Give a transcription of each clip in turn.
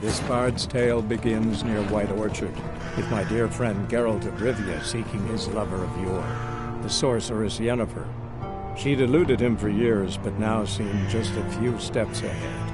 This bard's tale begins near White Orchard, with my dear friend Geralt of Rivia seeking his lover of yore, the sorceress Yennefer. She'd eluded him for years, but now seemed just a few steps ahead.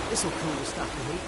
This'll cool the stuff to heat.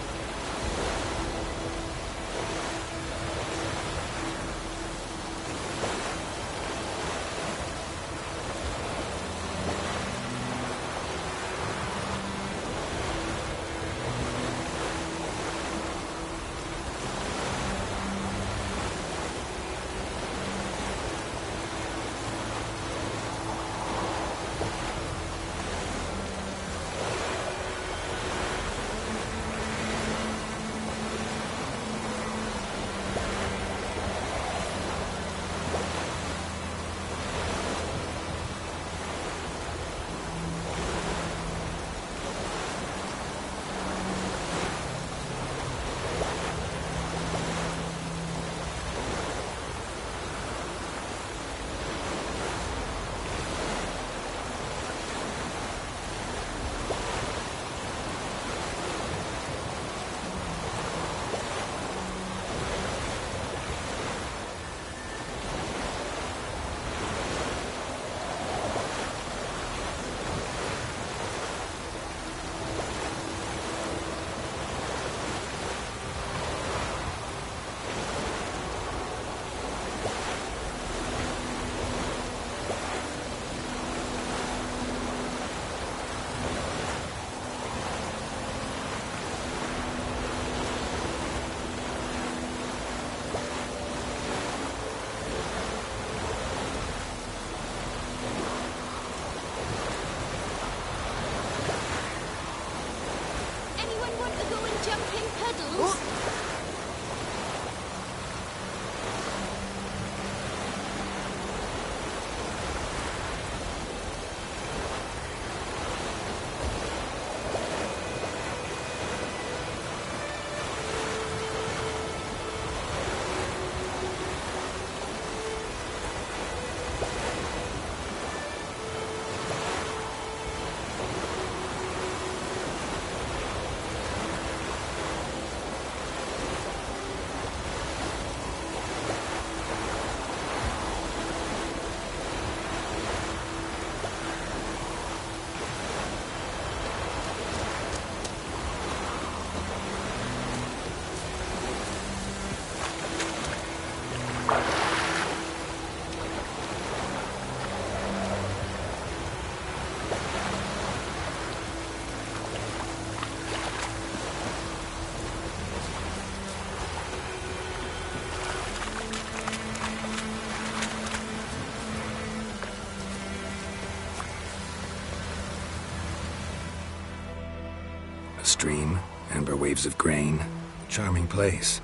Stream, amber waves of grain. Charming place.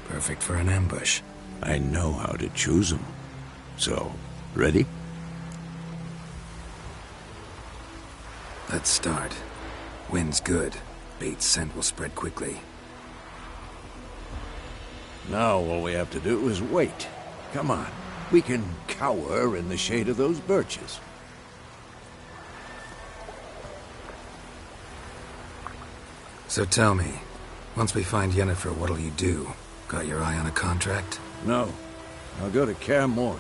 Perfect for an ambush. I know how to choose them. So, ready? Let's start. Wind's good. Bait's scent will spread quickly. Now all we have to do is wait. Come on. We can cower in the shade of those birches. So tell me, once we find Yennefer, what'll you do? Got your eye on a contract? No. I'll go to Kaer Morhen.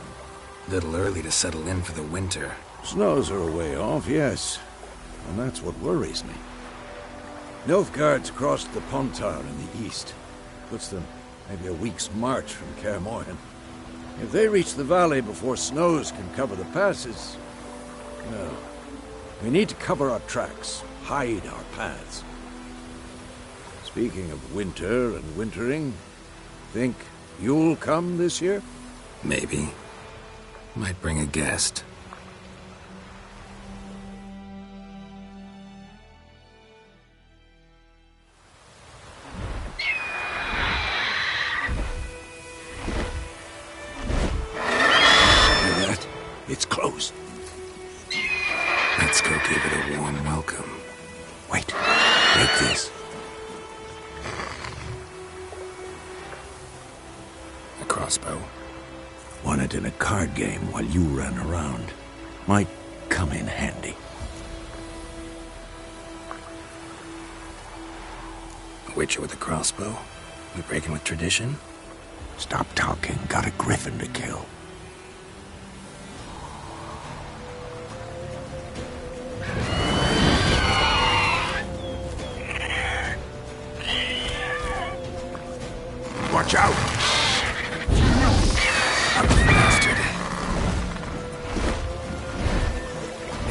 Little early to settle in for the winter. Snows are a way off, yes. And that's what worries me. Nilfgaard's crossed the Pontar in the east. Puts them maybe a week's march from Kaer Morhen. If they reach the valley before snows can cover the passes... well, we need to cover our tracks, hide our paths. Speaking of winter and wintering, think you'll come this year? Maybe. Might bring a guest. Hear that? It's closed. Let's go give it a warm welcome. Wait. Take this. A crossbow. Won it in a card game while you ran around. Might come in handy. A witcher with a crossbow? We breaking with tradition? Stop talking. Got a griffin to kill. Watch out! Ugly bastard.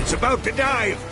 It's about to dive!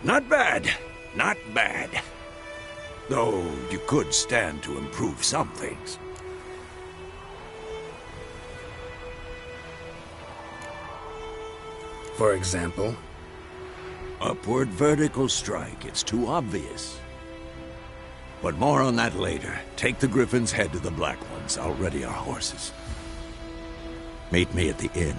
Not bad. Not bad. Though you could stand to improve some things. For example? Upward vertical strike. It's too obvious. But more on that later. Take the Griffin's head to the Black Ones. I'll ready our horses. Meet me at the inn.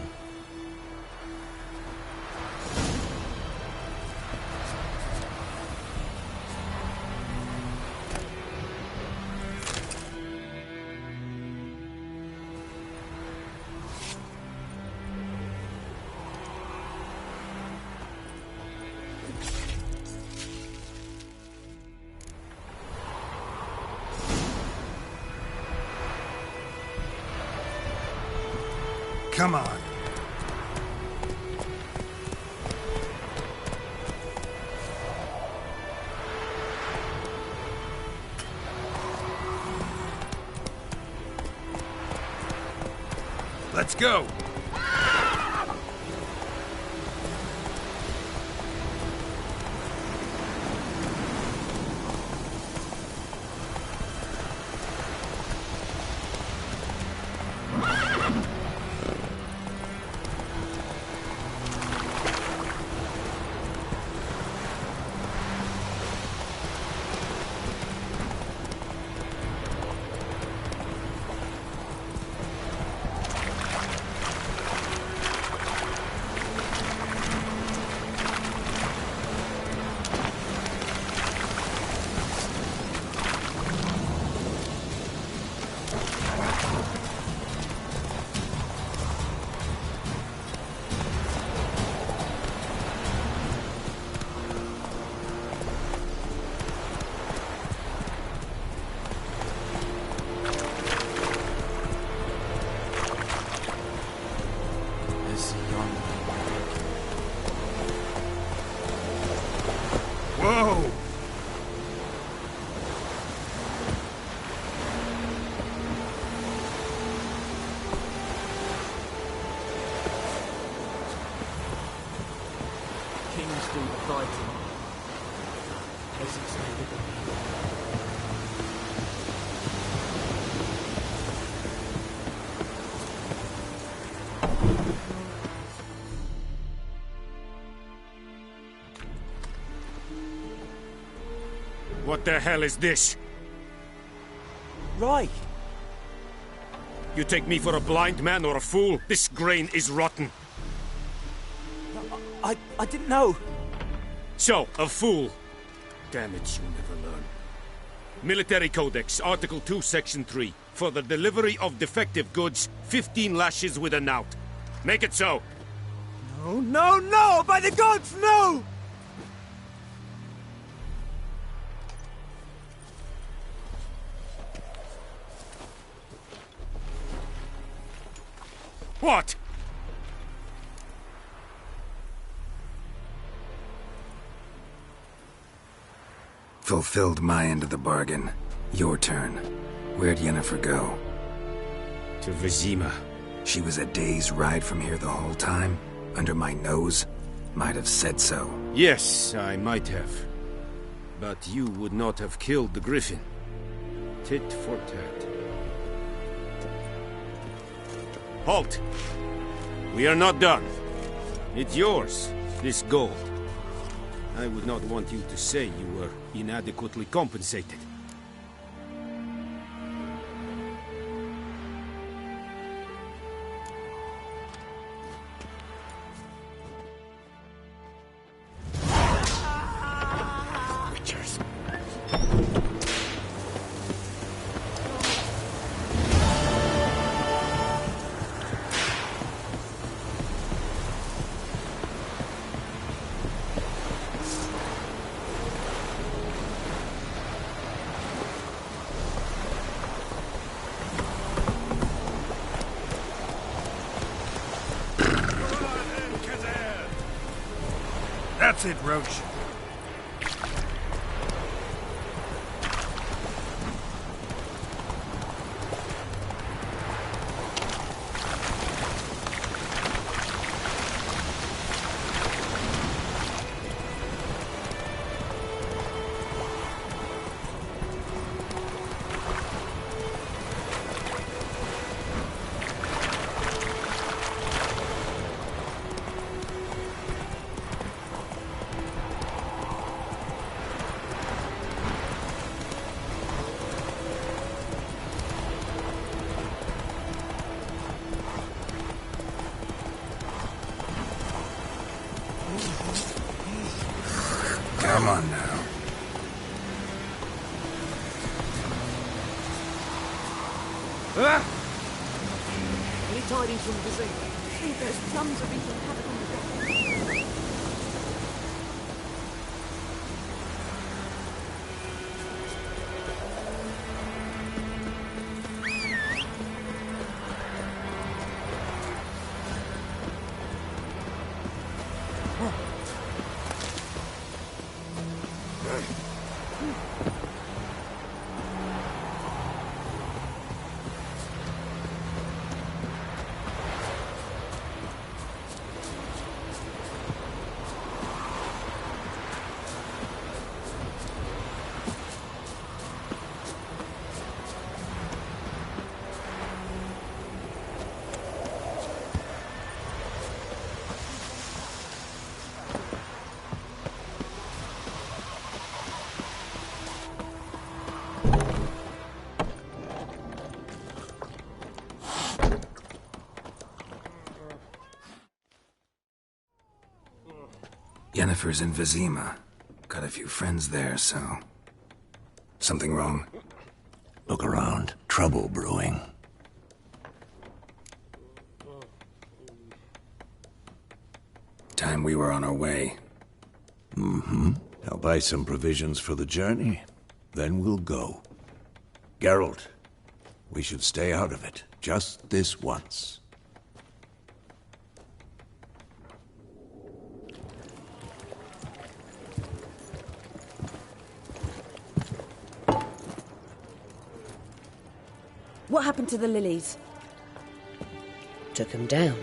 Come on. Let's go. Whoa! Kings do the fighting. Peasants do the cooking. What the hell is this? Right. You take me for a blind man or a fool? This grain is rotten. I didn't know. So, a fool. Damn it, you never learn. Military Codex, Article 2, Section 3. For the delivery of defective goods, 15 lashes with a knout. Make it so. No, no, no! By the gods, no! What? Fulfilled my end of the bargain. Your turn. Where'd Yennefer go? To Vizima. She was a day's ride from here the whole time? Under my nose? Might have said so. Yes, I might have. But you would not have killed the Griffin. Tit for tat. Halt! We are not done. It's yours, this gold. I would not want you to say you were inadequately compensated. Witchers. That's it, Roach. Come on now. Any tidings from Vizima? I think those plums are wreaking havoc on the ground. Yennefer's in Vizima. Got a few friends there, so... Something wrong? Look around. Trouble brewing. Time we were on our way. Mm-hmm. I'll buy some provisions for the journey. Then we'll go. Geralt, we should stay out of it. Just this once. What happened to the lilies? Took him down.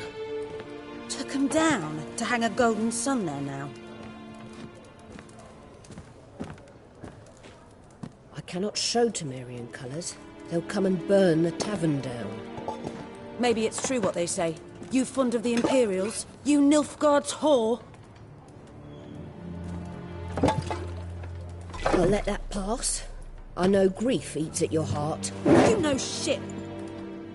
Took them down to hang a golden sun there now. I cannot show Temerian colours. They'll come and burn the tavern down. Maybe it's true what they say. You fond of the Imperials? You Nilfgaard's whore? I'll let that pass. I know grief eats at your heart. You know shit.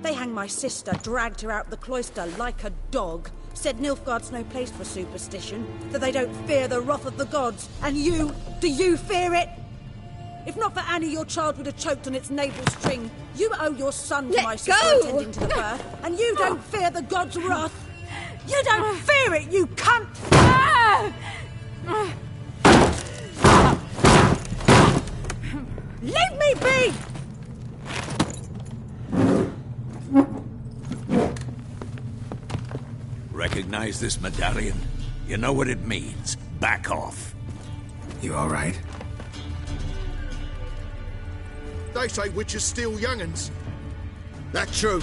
They hanged my sister, dragged her out the cloister like a dog. Said Nilfgaard's no place for superstition, that they don't fear the wrath of the gods. And you, do you fear it? If not for Annie, your child would have choked on its navel string. You owe your son to my sister attending to the birth, and you don't fear the gods' wrath. You don't fear it, you cunt! Leave me be! Recognize this medallion? You know what it means. Back off. You all right? They say witches steal young'uns. That true.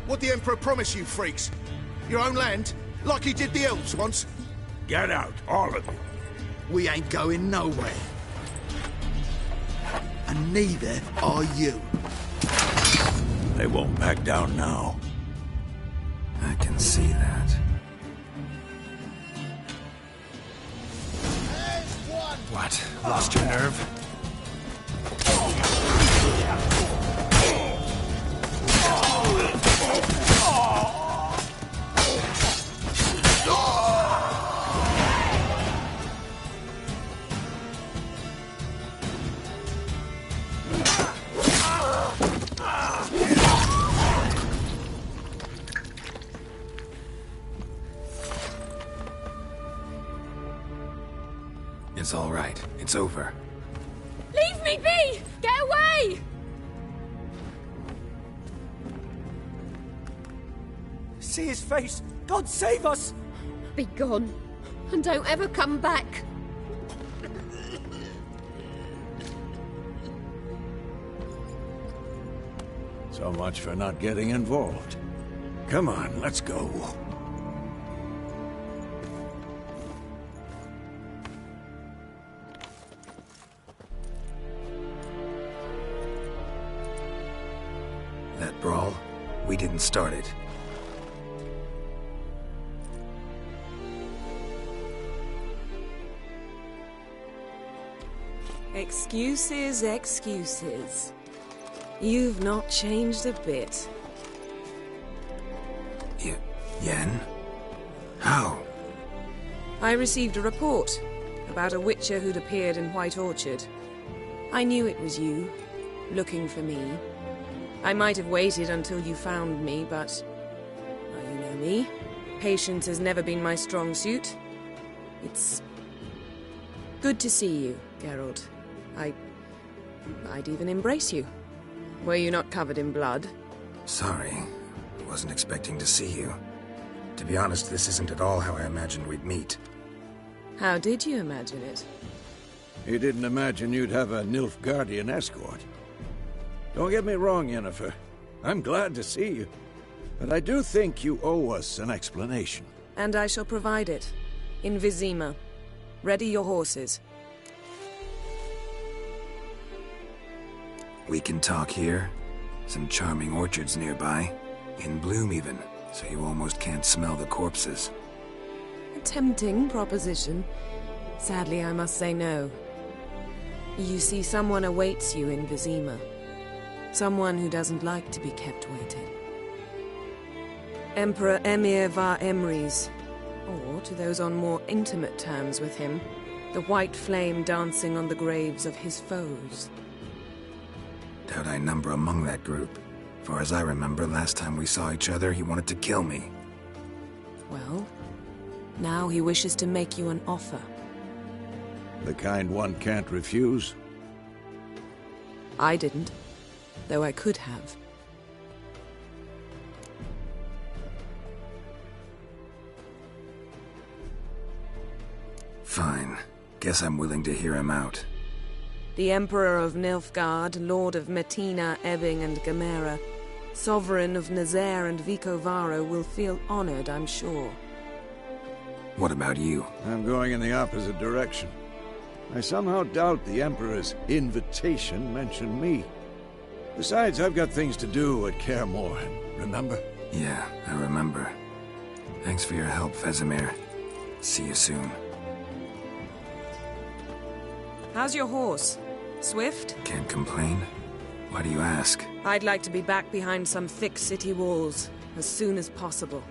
What the Emperor promise you, freaks? Your own land? Like he did the elves once? Get out, all of you. We ain't going nowhere. And neither are you. They won't back down now. I can see that. What? Lost your nerve? It's all right. It's over. Leave me be! Get away! See his face! God save us! Be gone, and don't ever come back. So much for not getting involved. Come on, let's go. That brawl, we didn't start it. Excuses, excuses. You've not changed a bit. Yen? How? I received a report. about a witcher who'd appeared in White Orchard. I knew it was you, looking for me. I might have waited until you found me, but... well, you know me. Patience has never been my strong suit. It's... good to see you, Geralt. I'd even embrace you. Were you not covered in blood? Sorry. Wasn't expecting to see you. To be honest, this isn't at all how I imagined we'd meet. How did you imagine it? You didn't imagine you'd have a Nilfgaardian escort. Don't get me wrong, Yennefer. I'm glad to see you. But I do think you owe us an explanation. And I shall provide it. In Vizima. Ready your horses. We can talk here. Some charming orchards nearby. In bloom even, so you almost can't smell the corpses. A tempting proposition. Sadly, I must say no. You see, someone awaits you in Vizima. Someone who doesn't like to be kept waiting. Emperor Emhyr var Emreis, or, to those on more intimate terms with him, the white flame dancing on the graves of his foes. Doubt I number among that group. Far as I remember, last time we saw each other, he wanted to kill me. Well, now he wishes to make you an offer. The kind one can't refuse? I didn't, though I could have. Fine. Guess I'm willing to hear him out. The Emperor of Nilfgaard, Lord of Metina, Ebbing and Gamera, Sovereign of Nazaire and Vicovaro will feel honored, I'm sure. What about you? I'm going in the opposite direction. I somehow doubt the Emperor's invitation mentioned me. Besides, I've got things to do at Kaer Morhen, remember? Yeah, I remember. Thanks for your help, Vesemir. See you soon. How's your horse? Swift? Can't complain. Why do you ask? I'd like to be back behind some thick city walls, as soon as possible.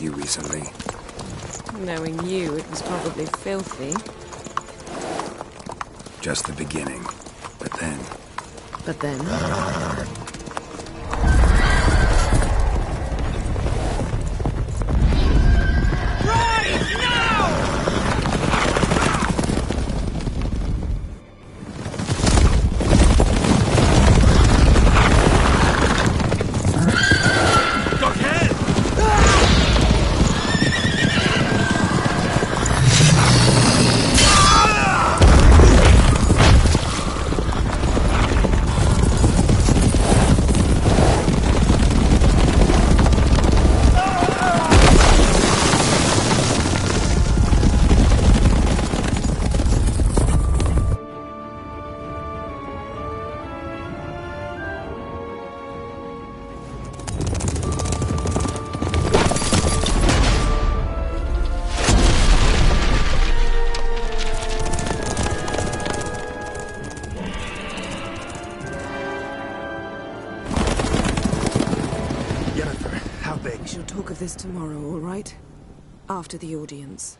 Recently. Knowing you, it was probably filthy. Just the beginning. But then... But then? This tomorrow, all right? After the audience.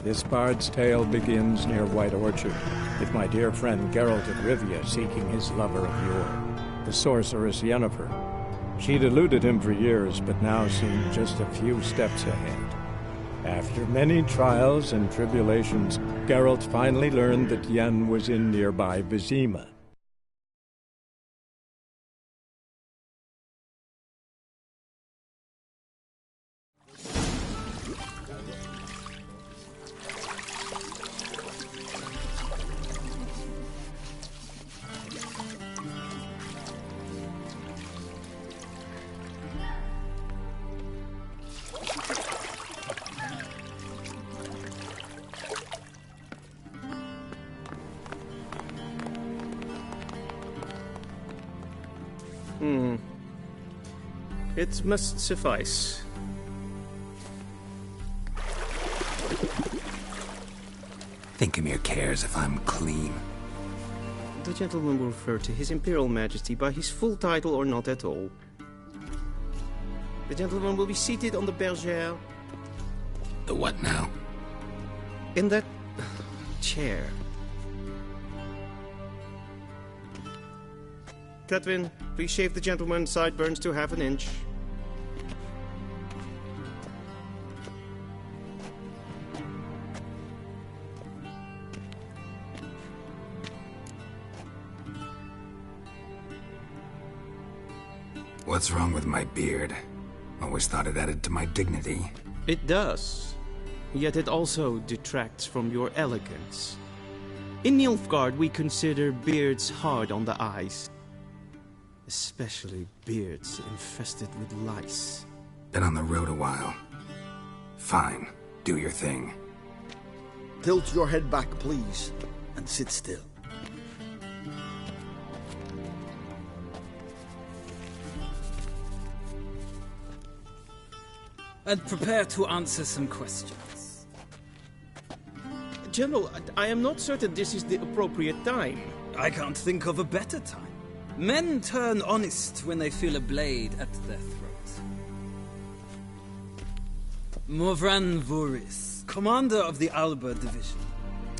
This bard's tale begins near White Orchard, with my dear friend Geralt of Rivia seeking his lover of yore, the sorceress Yennefer. She'd eluded him for years, but now seemed just a few steps ahead. After many trials and tribulations, Geralt finally learned that Yen was in nearby Vizima. It must suffice. Thinkamere cares if I'm clean. The gentleman will refer to His Imperial Majesty by his full title or not at all. The gentleman will be seated on the bergère. The what now? In that chair. Cletwin, please shave the gentleman's sideburns to ½ an inch. What's wrong with my beard? Always thought it added to my dignity. It does. Yet it also detracts from your elegance. In Nilfgaard, we consider beards hard on the eyes. Especially beards infested with lice. Been on the road a while. Fine. Do your thing. Tilt your head back, please, and sit still. And prepare to answer some questions. General, I am not certain this is the appropriate time. I can't think of a better time. Men turn honest when they feel a blade at their throat. Morvran Voorhis, commander of the Alba Division.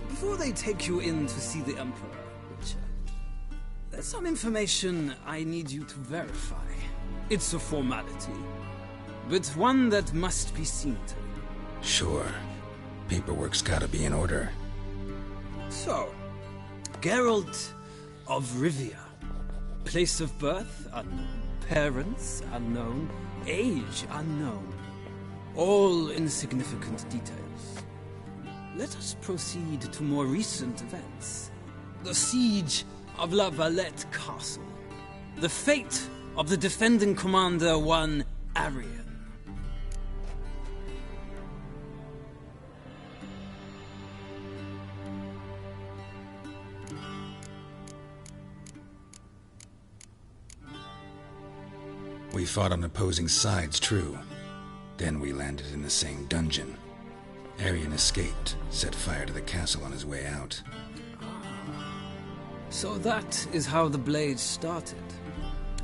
Before they take you in to see the Emperor, Witcher, there's some information I need you to verify. It's a formality, but one that must be seen to. Sure. Paperwork's gotta be in order. So, Geralt of Rivia. Place of birth, unknown. Parents, unknown. Age, unknown. All insignificant details. Let us proceed to more recent events. The siege of La Valette Castle. The fate of the defending commander, one Arian. We fought on opposing sides, true. Then we landed in the same dungeon. Arian escaped, set fire to the castle on his way out. So that is how the Blade started.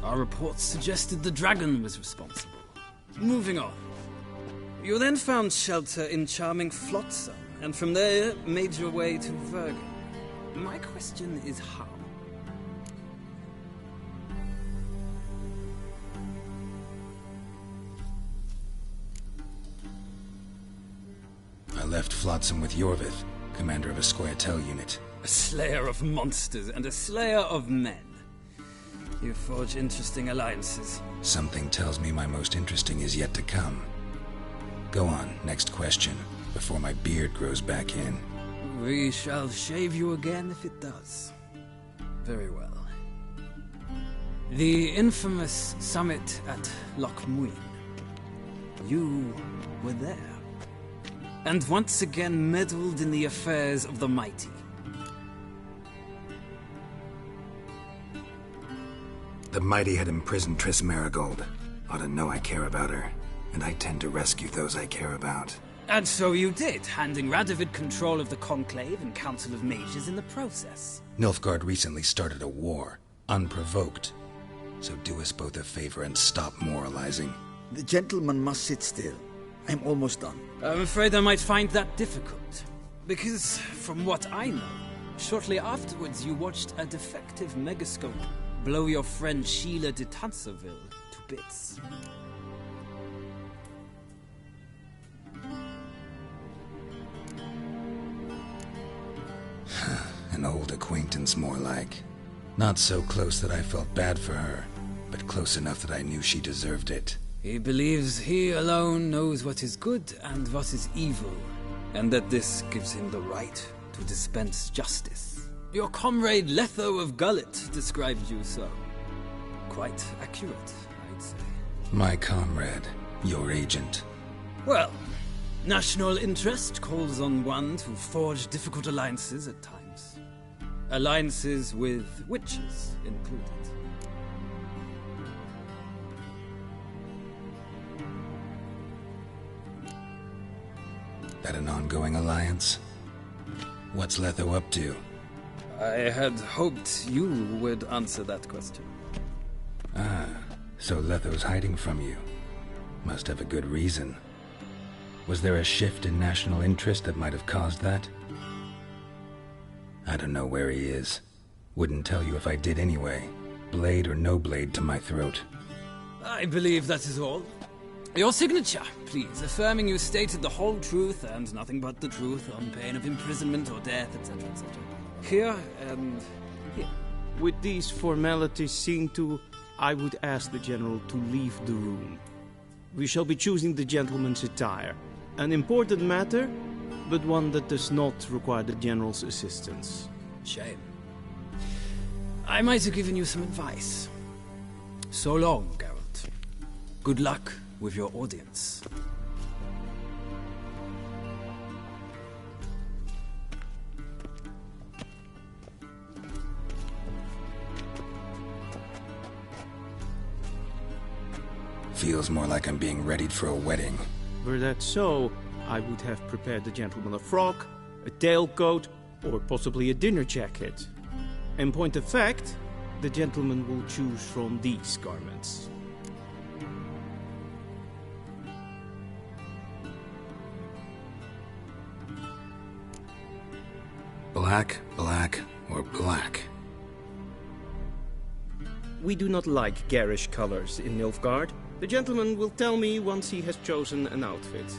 Our reports suggested the dragon was responsible. Moving on. You then found shelter in charming Flotsam, and from there made your way to Vergen. My question is how? I left Flotsam with Yorvith, commander of a Scoia'tael unit. A slayer of monsters and a slayer of men. You forge interesting alliances. Something tells me my most interesting is yet to come. Go on, next question, before my beard grows back in. We shall shave you again if it does. Very well. The infamous summit at Loch Muin. You were there. And once again meddled in the affairs of the mighty. The mighty had imprisoned Triss Merigold. Ought to know I care about her, and I tend to rescue those I care about. And so you did, handing Radovid control of the Conclave and Council of Mages in the process. Nilfgaard recently started a war, unprovoked. So do us both a favor and stop moralizing. The gentleman must sit still. I'm almost done. I'm afraid I might find that difficult. Because, from what I know, shortly afterwards you watched a defective megascope blow your friend Sheila de Tanserville to bits. An old acquaintance, more like. Not so close that I felt bad for her, but close enough that I knew she deserved it. He believes he alone knows what is good and what is evil, and that this gives him the right to dispense justice. Your comrade Letho of Gullet described you so. Quite accurate, I'd say. My comrade, your agent. Well, national interest calls on one to forge difficult alliances at times. Alliances with witches included. got an ongoing alliance? What's Letho up to? I had hoped you would answer that question. Ah, so Letho's hiding from you. Must have a good reason. Was there a shift in national interest that might have caused that? I don't know where he is. Wouldn't tell you if I did anyway. Blade or no blade to my throat. I believe that is all. Your signature, please, affirming you stated the whole truth and nothing but the truth on pain of imprisonment or death, etc., etc. Here and here. With these formalities seen to, I would ask the General to leave the room. We shall be choosing the gentleman's attire. An important matter, but one that does not require the General's assistance. Shame. I might have given you some advice. So long, Geralt. Good luck with your audience. Feels more like I'm being readied for a wedding. Were that so, I would have prepared the gentleman a frock, a tailcoat, or possibly a dinner jacket. In point of fact, the gentleman will choose from these garments. Black, black, or black? We do not like garish colors in Nilfgaard. The gentleman will tell me once he has chosen an outfit.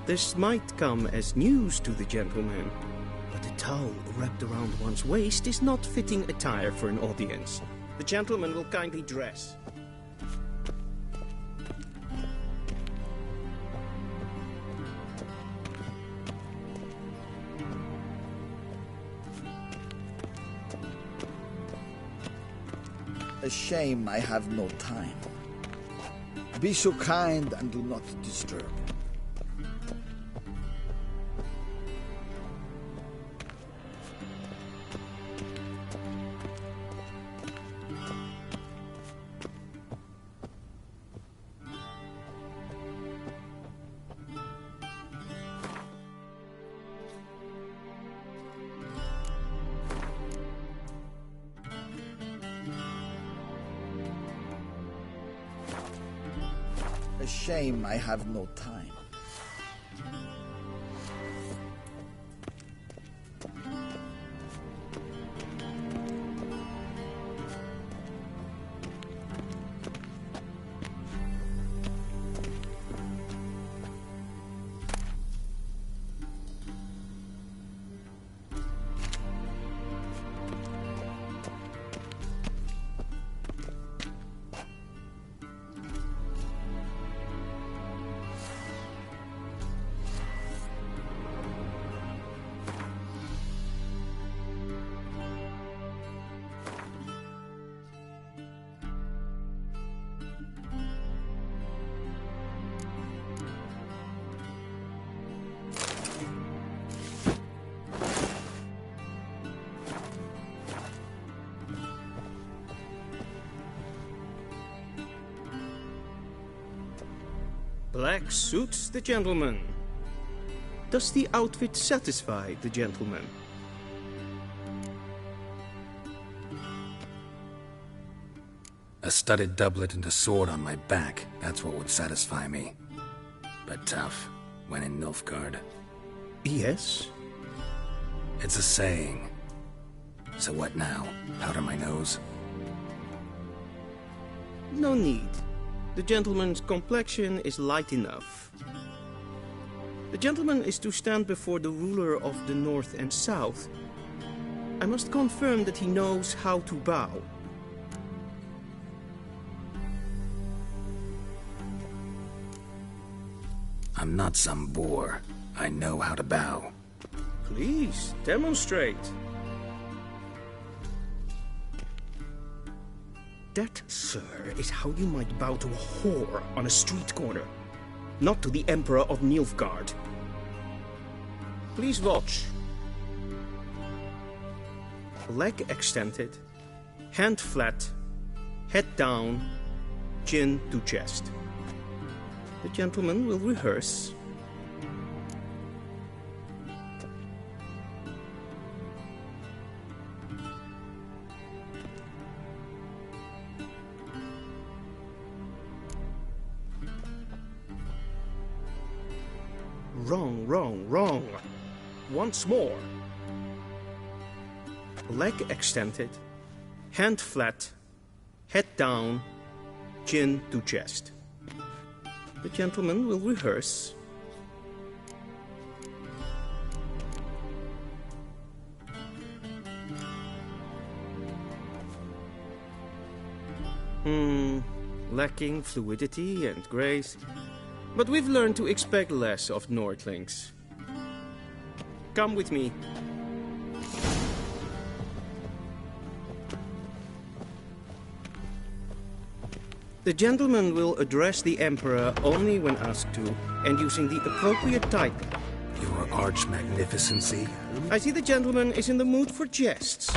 This might come as news to the gentleman, but a towel wrapped around one's waist is not fitting attire for an audience. The gentleman will kindly dress. A shame I have no time. Be so kind and do not disturb. A shame I have no time. Black suits the gentleman. Does the outfit satisfy the gentleman? A studded doublet and a sword on my back, that's what would satisfy me. But tough, when in Nilfgaard. Yes? It's a saying. So what now? Powder my nose? No need. The gentleman's complexion is light enough. The gentleman is to stand before the ruler of the North and South. I must confirm that he knows how to bow. I'm not some boor. I know how to bow. Please, demonstrate. That, sir, is how you might bow to a whore on a street corner, not to the Emperor of Nilfgaard. Please watch. Leg extended, hand flat, head down, chin to chest. The gentleman will rehearse. Wrong, wrong, wrong. Once more. Leg extended, hand flat, head down, chin to chest. The gentleman will rehearse. Lacking fluidity and grace. But we've learned to expect less of Nordlings. Come with me. The gentleman will address the Emperor only when asked to, and using the appropriate title. Your Arch-Magnificency? I see the gentleman is in the mood for jests.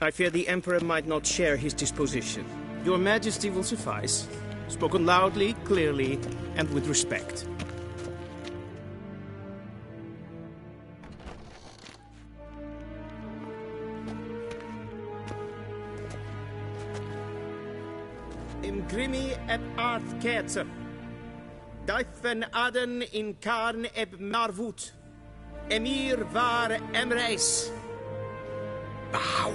I fear the Emperor might not share his disposition. Your Majesty will suffice. Spoken loudly, clearly, and with respect. Imgrimi et arth ketzer. Daifen aden in karn eb marvut. Emir var emreis. Bow.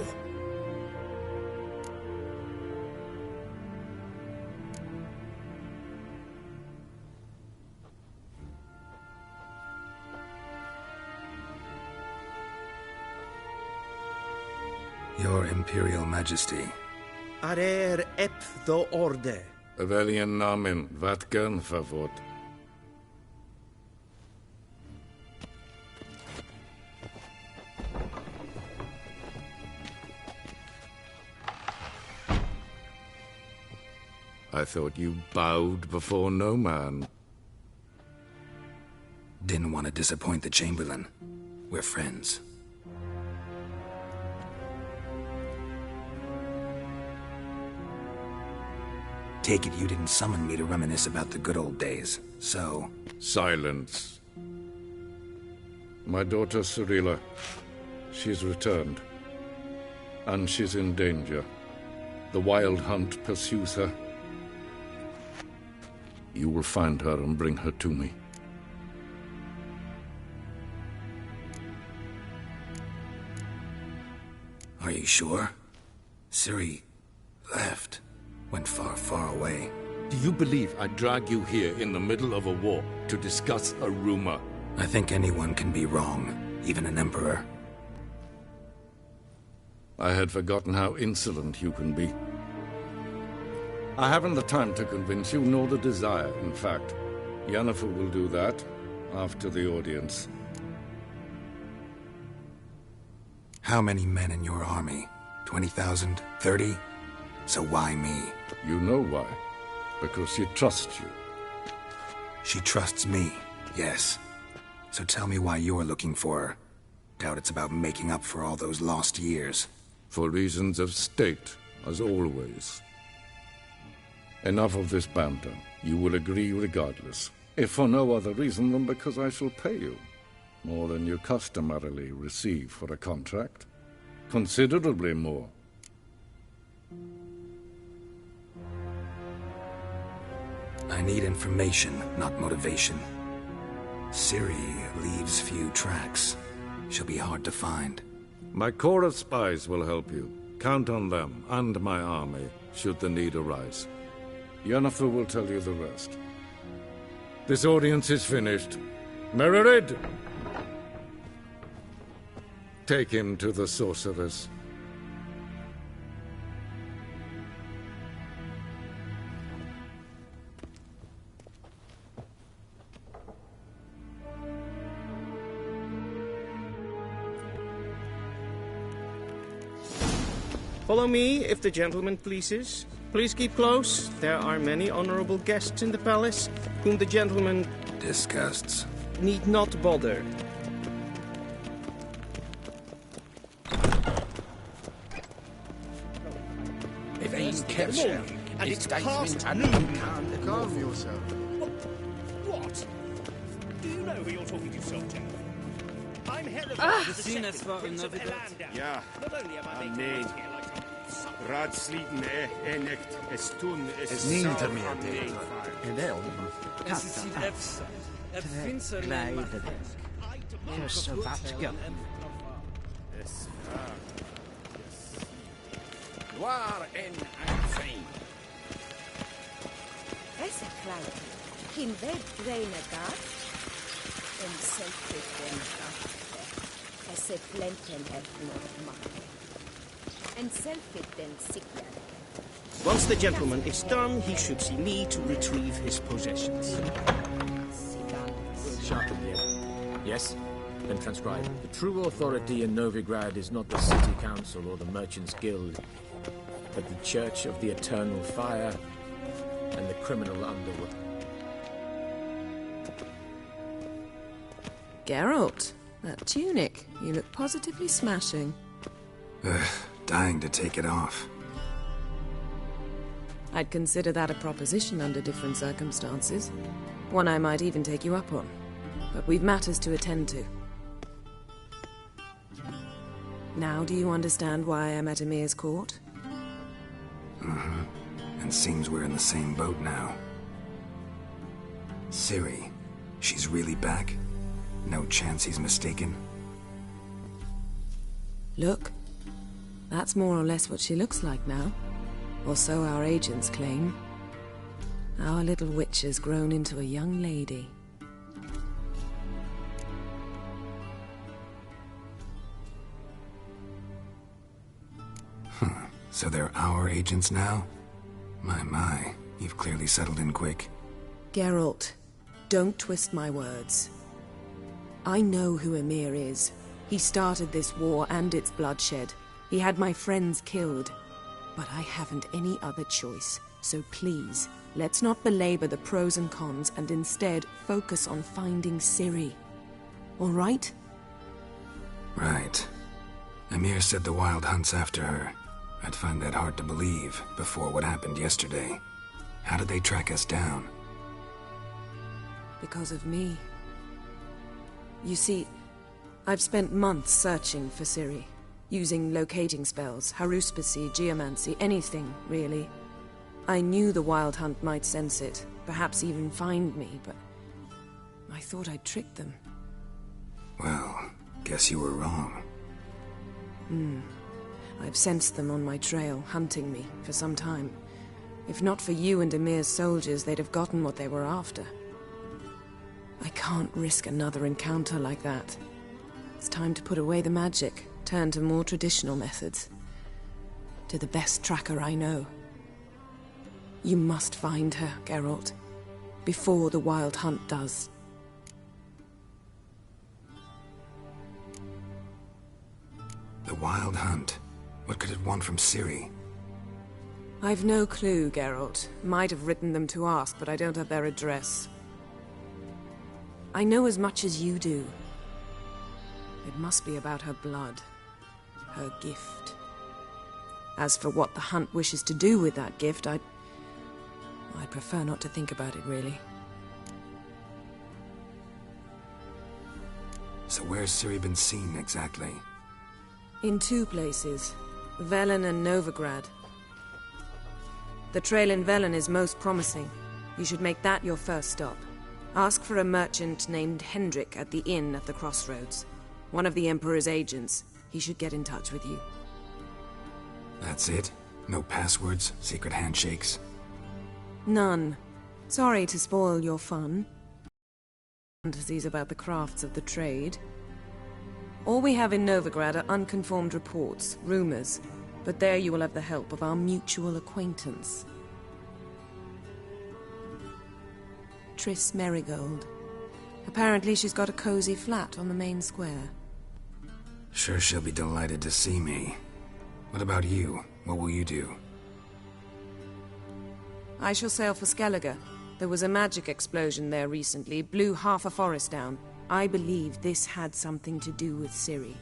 Your Imperial Majesty. Arer ep tho orde. Velian namen, vatgan favot. I thought you bowed before no man. Didn't want to disappoint the Chamberlain. We're friends. Take it you didn't summon me to reminisce about the good old days, so... Silence. My daughter Cirilla, she's returned. And she's in danger. The Wild Hunt pursues her. You will find her and bring her to me. Are you sure? Ciri left. Went far, far away. Do you believe I'd drag you here in the middle of a war to discuss a rumor? I think anyone can be wrong, even an emperor. I had forgotten how insolent you can be. I haven't the time to convince you, nor the desire, in fact. Yennefer will do that after the audience. How many men in your army? 20,000? 30? So why me? You know why. Because she trusts you. She trusts me, yes. So tell me why you're looking for her. Doubt it's about making up for all those lost years. For reasons of state, as always. Enough of this banter. You will agree regardless. If for no other reason than because I shall pay you. More than you customarily receive for a contract. Considerably more. I need information, not motivation. Ciri leaves few tracks. She'll be hard to find. My corps of spies will help you. Count on them, and my army, should the need arise. Yennefer will tell you the rest. This audience is finished. Mererid! Take him to the sorceress. Follow me, if the gentleman pleases. Please keep close. There are many honorable guests in the palace, whom the gentleman... disgusts. ...need not bother. If ain't Kevshire, and it's past noon. Calm yourself. What? Do you know who you're talking to, soldier? I'm Herod the Prince of Elandar. Ja, Not only am I nee. making here like Raadsleden echt, es tun, es Niet zou meer aan delen. meevaart. Wel, Es ist die Efsa. Finster Kleide. Gersowatska. Waar en uitveen. Esa kleid. Geen weg dreine gaat. En zeker den gaat. Esse flenten het nog maken. En zelf den sikja. Once the gentleman is done, he should see me to retrieve his possessions. Charpentier. Yes? Then transcribe. The true authority in Novigrad is not the city council or the merchants' guild, but the Church of the Eternal Fire and the criminal underworld. Geralt, that tunic. You look positively smashing. Dying to take it off. I'd consider that a proposition under different circumstances. One I might even take you up on. But we've matters to attend to. Now do you understand why I'm at Emir's court? Mm-hmm. And seems we're in the same boat now. Ciri, she's really back? No chance he's mistaken? Look. That's more or less what she looks like now. Or so our agents claim. Our little witch has grown into a young lady. So they're our agents now? My, you've clearly settled in quick. Geralt, don't twist my words. I know who Emir is. He started this war and its bloodshed. He had my friends killed. But I haven't any other choice. So please, let's not belabor the pros and cons and instead focus on finding Ciri. All right? Right. Emir said the Wild Hunt's after her. I'd find that hard to believe before what happened yesterday. How did they track us down? Because of me. You see, I've spent months searching for Ciri. Using locating spells, haruspicy, geomancy, anything, really. I knew the Wild Hunt might sense it, perhaps even find me, but I thought I'd tricked them. Well, guess you were wrong. I've sensed them on my trail, hunting me, for some time. If not for you and Emir's soldiers, they'd have gotten what they were after. I can't risk another encounter like that. It's time to put away the magic, turn to more traditional methods. To the best tracker I know. You must find her, Geralt. Before the Wild Hunt does. The Wild Hunt? What could it want from Ciri? I've no clue, Geralt. Might have written them to ask, but I don't have their address. I know as much as you do. It must be about her blood. Her gift. As for what the Hunt wishes to do with that gift, I'd prefer not to think about it, really. So where's Ciri been seen, exactly? In two places. Velen and Novigrad. The trail in Velen is most promising. You should make that your first stop. Ask for a merchant named Hendrik at the inn at the crossroads. One of the Emperor's agents. He should get in touch with you. That's it? No passwords? Secret handshakes? None. Sorry to spoil your fun. Fantasies about the crafts of the trade. All we have in Novigrad are unconfirmed reports, rumors, but there you will have the help of our mutual acquaintance. Triss Merigold. Apparently she's got a cozy flat on the main square. Sure she'll be delighted to see me. What about you? What will you do? I shall sail for Skellige. There was a magic explosion there recently, blew half a forest down. I believe this had something to do with Ciri.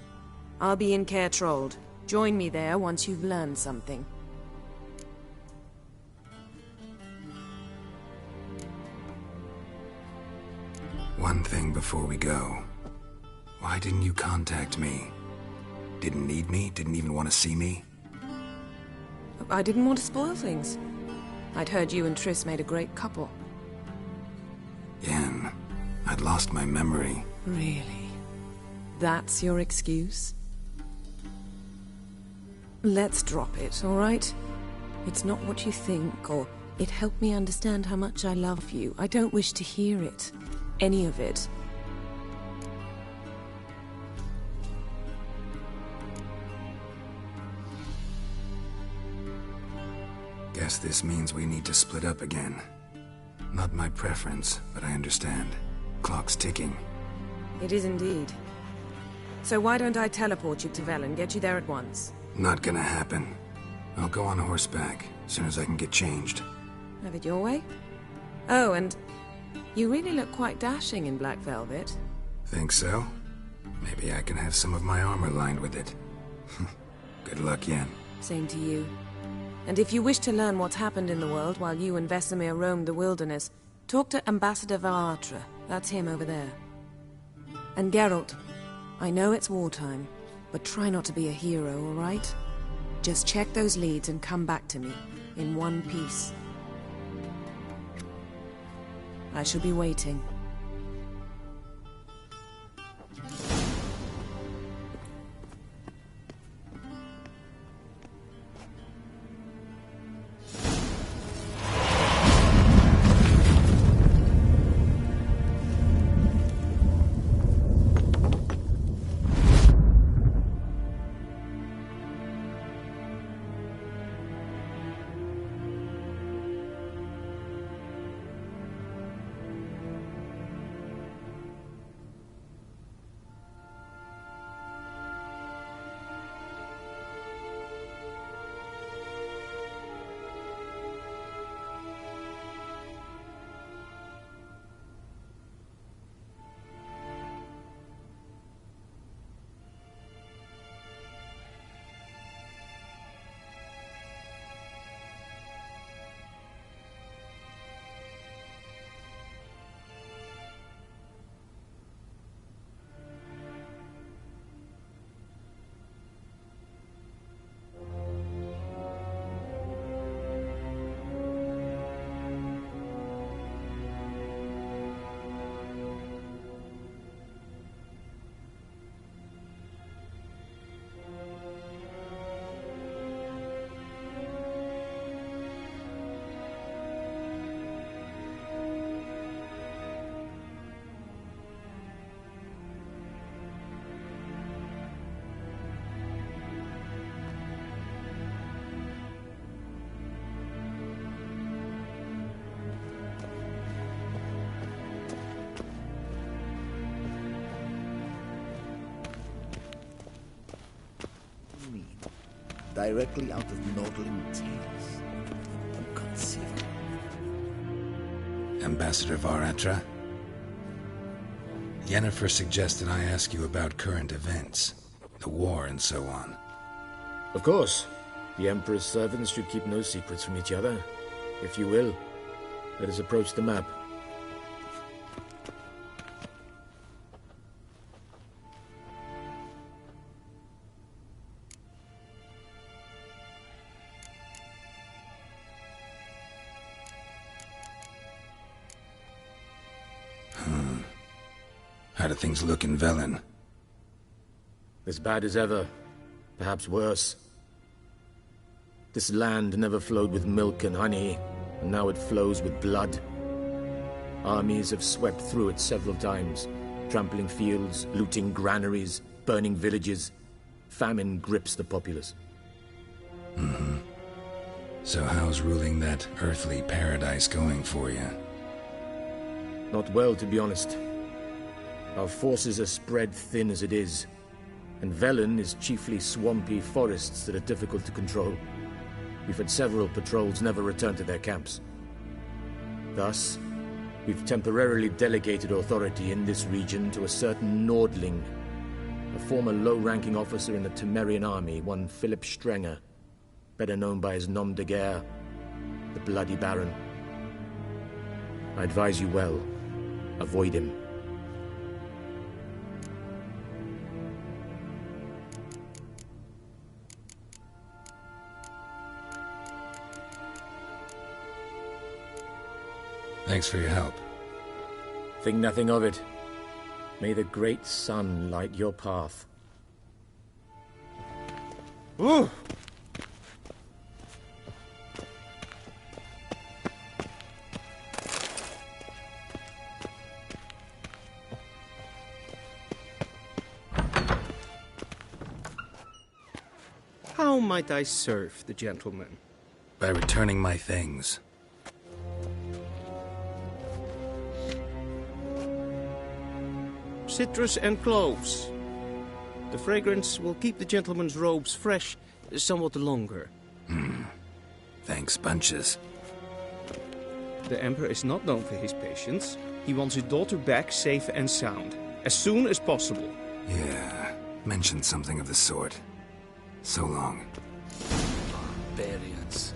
I'll be in Caer Trolde. Join me there once you've learned something. One thing before we go. Why didn't you contact me? Didn't need me? Didn't even want to see me? I didn't want to spoil things. I'd heard you and Triss made a great couple. Yen, I'd lost my memory. Really? That's your excuse? Let's drop it, all right? It's not what you think, or it helped me understand how much I love you. I don't wish to hear it. Any of it. Guess this means we need to split up again. Not my preference, but I understand. Clock's ticking. It is indeed. So why don't I teleport you to Velen, get you there at once? Not gonna happen. I'll go on horseback, as soon as I can get changed. Have it your way? Oh, and you really look quite dashing in black velvet. Think so? Maybe I can have some of my armor lined with it. Good luck, Yen. Same to you. And if you wish to learn what's happened in the world while you and Vesemir roamed the wilderness, talk to Ambassador Varatra. That's him over there. And Geralt, I know it's wartime, but try not to be a hero, all right? Just check those leads and come back to me, in one piece. I shall be waiting. Directly out of Nordling tales. Inconceivable. Ambassador Varatra? Yennefer suggested I ask you about current events, the war and so on. Of course. The Emperor's servants should keep no secrets from each other. If you will, let us approach the map. How do things look in Velen? As bad as ever. Perhaps worse. This land never flowed with milk and honey. and now it flows with blood. Armies have swept through it several times, trampling fields, looting granaries, burning villages. Famine grips the populace. So how's ruling that earthly paradise going for you? Not well, to be honest. Our forces are spread thin as it is, and Velen is chiefly swampy forests that are difficult to control. We've had several patrols never return to their camps. Thus, we've temporarily delegated authority in this region to a certain Nordling, a former low-ranking officer in the Temerian army, one Philip Strenger, better known by his nom de guerre, the Bloody Baron. I advise you well. Avoid him. Thanks for your help. Think nothing of it. May the great sun light your path. Ooh! How might I serve the gentleman? By returning my things. Citrus and cloves. The fragrance will keep the gentleman's robes fresh somewhat longer. Thanks, bunches. The Emperor is not known for his patience. He wants his daughter back safe and sound, as soon as possible. Yeah, mentioned something of the sort. So long. Barbarians.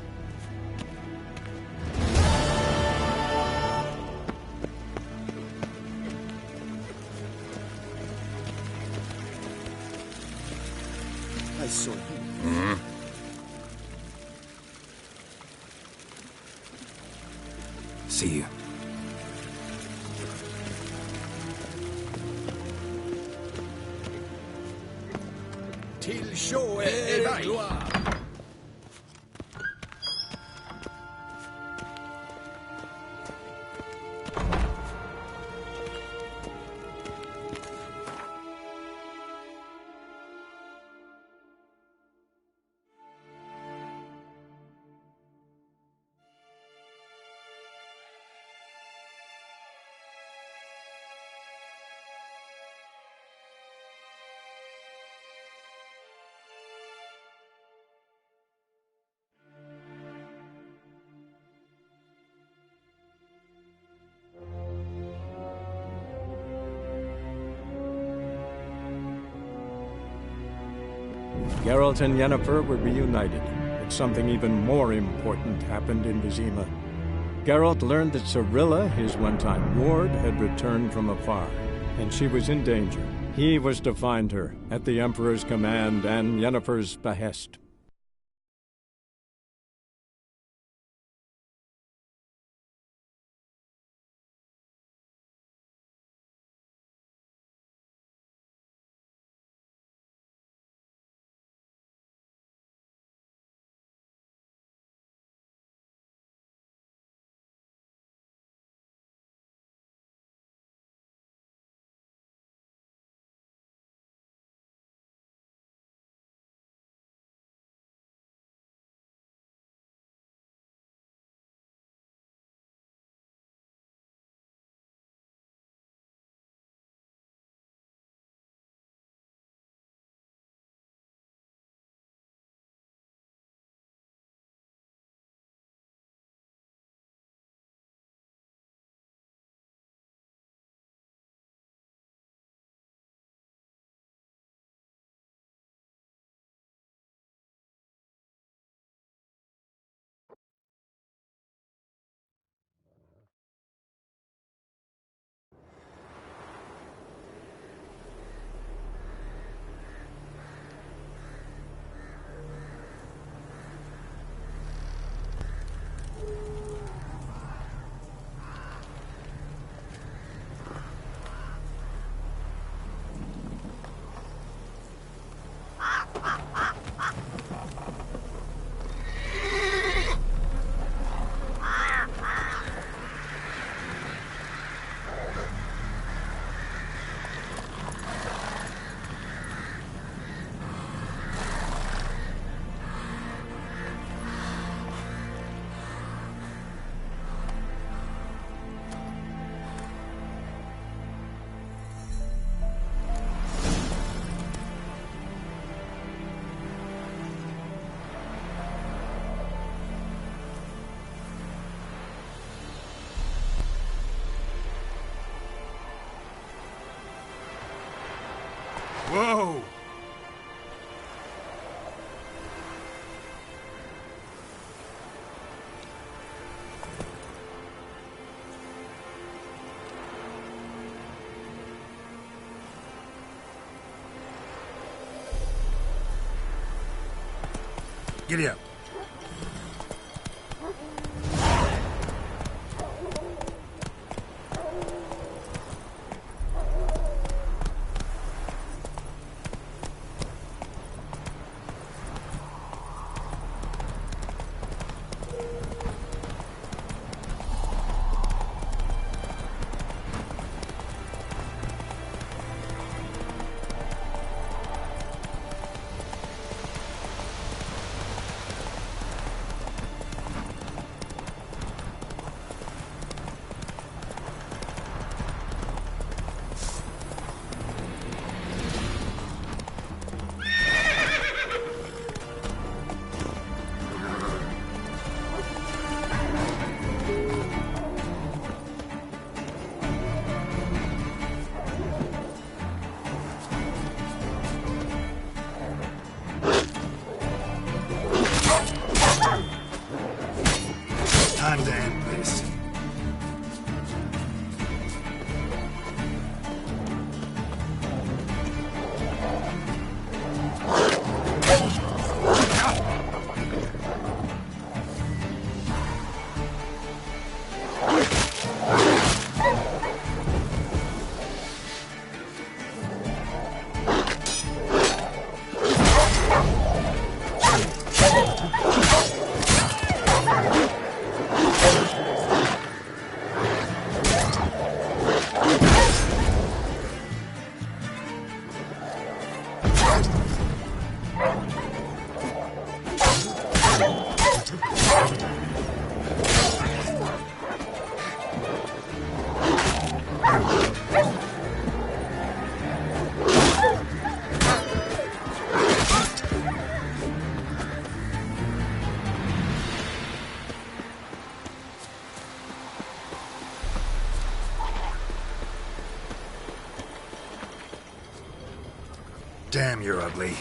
I saw you. See you. Till show et gloire. Geralt and Yennefer were reunited, but something even more important happened in Vizima. Geralt learned that Cirilla, his one-time ward, had returned from afar, and she was in danger. He was to find her, at the Emperor's command and Yennefer's behest. Whoa! Giddy up. Time to end this. Damn, you're ugly.